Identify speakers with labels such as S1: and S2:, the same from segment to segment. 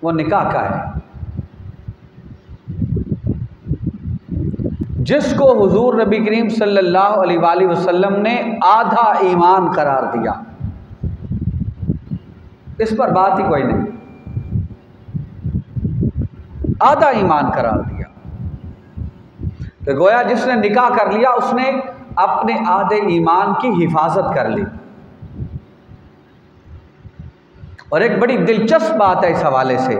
S1: वो निकाह का है, जिसको हुजूर नबी करीम सल्लल्लाहु अलैहि वसल्लम ने आधा ईमान करार दिया। इस पर बात ही कोई नहीं, आधा ईमान करार दिया। तो गोया जिसने निकाह कर लिया उसने अपने आधे ईमान की हिफाजत कर ली। और एक बड़ी दिलचस्प बात है इस हवाले से,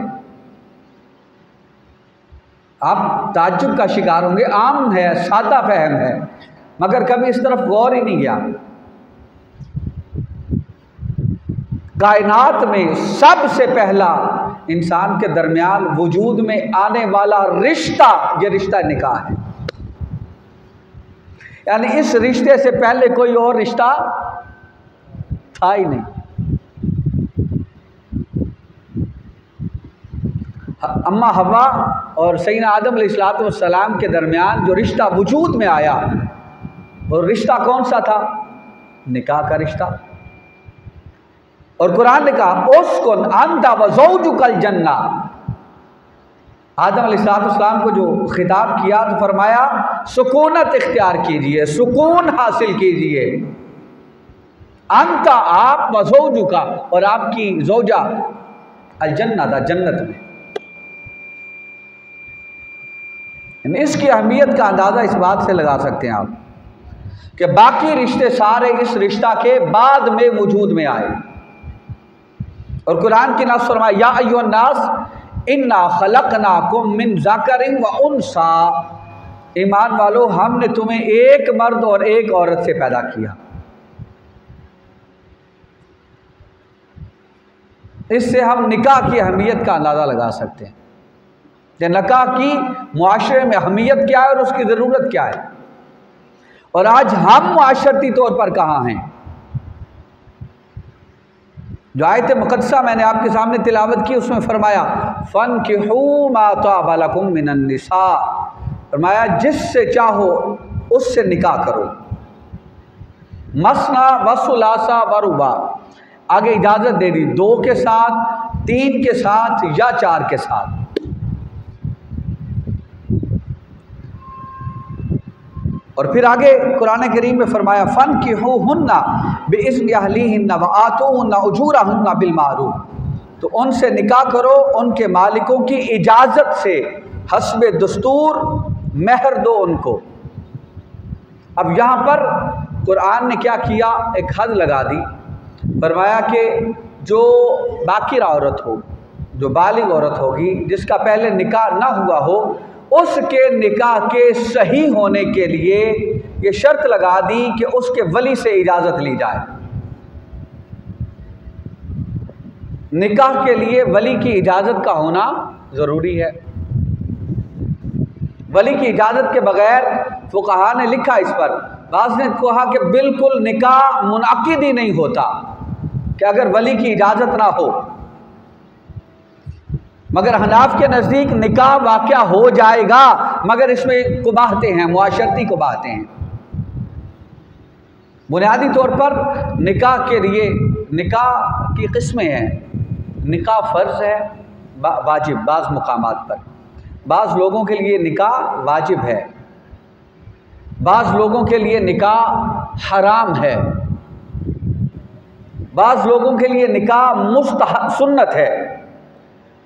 S1: आप ताज्जुब का शिकार होंगे, आम है, सादा फहम है, मगर कभी इस तरफ गौर ही नहीं गया। कायनात में सबसे पहला इंसान के दरमियान वजूद में आने वाला रिश्ता, ये रिश्ता निकाह है। यानी इस रिश्ते से पहले कोई और रिश्ता था ही नहीं। अम्मा हवा और सैयदना आदम अलैहिस्सलाम के दरमियान जो रिश्ता वजूद में आया, वो रिश्ता कौन सा था? निकाह का रिश्ता। और कुरान ने कहा उस्कुन अंता व ज़ौजुकल जन्ना। आदम अलैहिस्सलाम को जो खिताब किया तो फरमाया सुकूनत इख्तियार कीजिए, सुकून हासिल कीजिए। अंता आप व ज़ौजुका, और आपकी ज़ौजा अल जन्ना था, जन्नत में। इसकी अहमियत का अंदाज़ा इस बात से लगा सकते हैं आप कि बाकी रिश्ते सारे इस रिश्ता के बाद में वजूद में आए। और कुरान की नास फरमाया या अय्युहन नास इन्ना खलकनाकुम मिन ज़करिन व उन्सा। ईमान वालो, हमने तुम्हें एक मर्द और एक औरत से पैदा किया। इससे हम निकाह की अहमियत का अंदाज़ा लगा सकते हैं कि निकाह की मुआशरे में अहमियत क्या है और उसकी ज़रूरत क्या है। और आज हम मुआशरती तौर पर कहाँ हैं? जो आयत मुक़द्दसा मैंने आपके सामने तिलावत की उसमें फरमाया फ़न्किहू मा ताबा लकुम मिनन निसा। फरमाया जिससे चाहो उससे निकाह करो। मसना व सुलासा व रुबा, आगे इजाज़त दे दी 2 के साथ, 3 के साथ या 4 के साथ। और फिर आगे कुरान करीम में फरमाया फ़न्किहूहुन्ना बिइज़्नि अहलिहिन्ना व आतूहुन्ना उजूरहुन्ना बिल मारूफ। तो उनसे निकाह करो उनके मालिकों की इजाज़त से, हस्बे दस्तूर महर दो उनको। अब यहाँ पर कुरान ने क्या किया, एक हद लगा दी। फरमाया कि जो बाकिर औरत हो, जो बालिग औरत होगी, जिसका पहले निकाह ना हुआ हो, उसके निकाह के सही होने के लिए ये शर्त लगा दी कि उसके वली से इजाज़त ली जाए। निकाह के लिए वली की इजाज़त का होना ज़रूरी है। वली की इजाज़त के बगैर फुक़हा ने लिखा इस पर, बाज़ ने कहा कि बिल्कुल निकाह मुनअक़िद ही नहीं होता कि अगर वली की इजाज़त ना हो। मगर हनाफ के नज़दीक निकाह वाक़या हो जाएगा, मगर इसमें कुबाहतें हैं, मुआशरती कुबाहतें हैं। बुनियादी तौर पर निकाह के लिए निकाह की किस्में हैं। निकाह फ़र्ज़ है, वाजिब बाज़ मुकामात पर। बाज़ लोगों के लिए निकाह वाजिब है, बाज़ लोगों के लिए निकाह हराम है, बाज़ लोगों के लिए निकाह मुस्तहब सुन्नत है,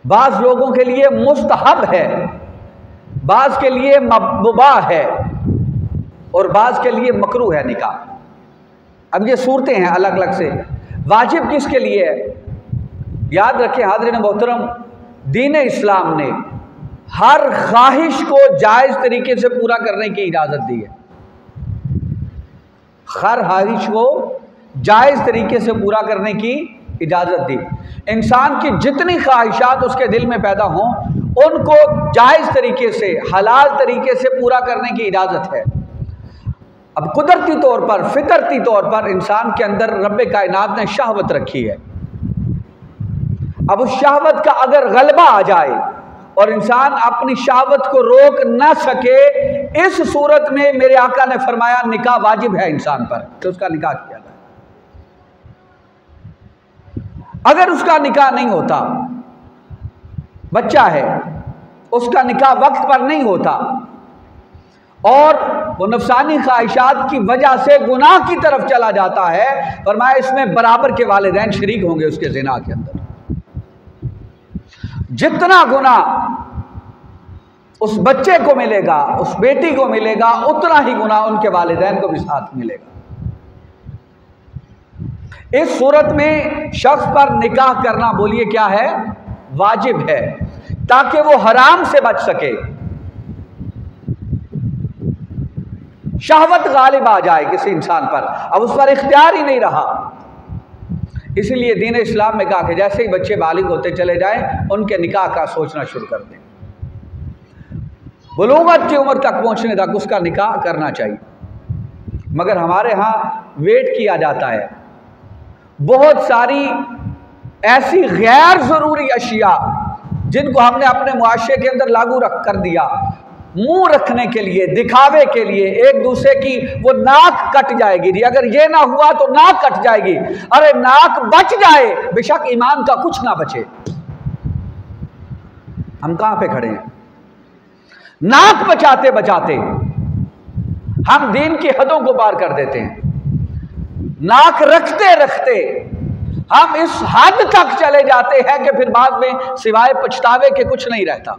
S1: बाज़ लोगों के लिए मुस्तहब है, बाज़ के लिए मुबाह है और बाज़ के लिए मकरूह है निकाह। अब ये सूरतें हैं अलग अलग से। वाजिब किसके लिए है? याद रखें हाज़रीन मोहतरम, दीन इस्लाम ने हर ख्वाहिश को जायज़ तरीके से पूरा करने की इजाज़त दी है। हर ख्वाहिश को जायज़ तरीके से पूरा करने की इजाज़त दी। इंसान की जितनी ख्वाहिशात उसके दिल में पैदा हों, उनको जायज़ तरीके से, हलाल तरीके से पूरा करने की इजाज़त है। अब कुदरती तौर पर, फितरती तौर पर इंसान के अंदर रब्बे कायनात ने शहवत रखी है। अब उस शहवत का अगर गलबा आ जाए और इंसान अपनी शहवत को रोक ना सके, इस सूरत में मेरे आका ने फरमाया निकाह वाजिब है इंसान पर कि उसका निकाह किया जाए। अगर उसका निकाह नहीं होता बच्चा है, उसका निकाह वक्त पर नहीं होता और वो नफसानी ख्वाहिशात की वजह से गुनाह की तरफ चला जाता है, फरमाया इसमें बराबर के वालिदैन शरीक होंगे उसके ज़िना के अंदर। जितना गुनाह उस बच्चे को मिलेगा, उस बेटी को मिलेगा, उतना ही गुनाह उनके वालिदैन को भी साथ मिलेगा। इस सूरत में शख्स पर निकाह करना बोलिए क्या है? वाजिब है, ताकि वो हराम से बच सके, शहवत गालिब आ जाए किसी इंसान पर, अब उस पर इख्तियार ही नहीं रहा। इसलिए दीन इस्लाम में कहा कि जैसे ही बच्चे बालिग होते चले जाएं, उनके निकाह का सोचना शुरू कर दें। बुलूगत की उम्र तक पहुंचने तक उसका निकाह करना चाहिए। मगर हमारे यहाँ वेट किया जाता है, बहुत सारी ऐसी गैर ज़रूरी अशिया जिनको हमने अपने मुआशरे के अंदर लागू कर दिया, मुंह रखने के लिए, दिखावे के लिए। एक दूसरे की वो नाक कट जाएगी जी, अगर ये ना हुआ तो नाक कट जाएगी। अरे नाक बच जाए, बेशक ईमान का कुछ ना बचे। हम कहां पे खड़े हैं? नाक बचाते बचाते हम दीन की हदों को पार कर देते हैं। नाक रखते रखते हम इस हद तक चले जाते हैं कि फिर बाद में सिवाय पछतावे के कुछ नहीं रहता।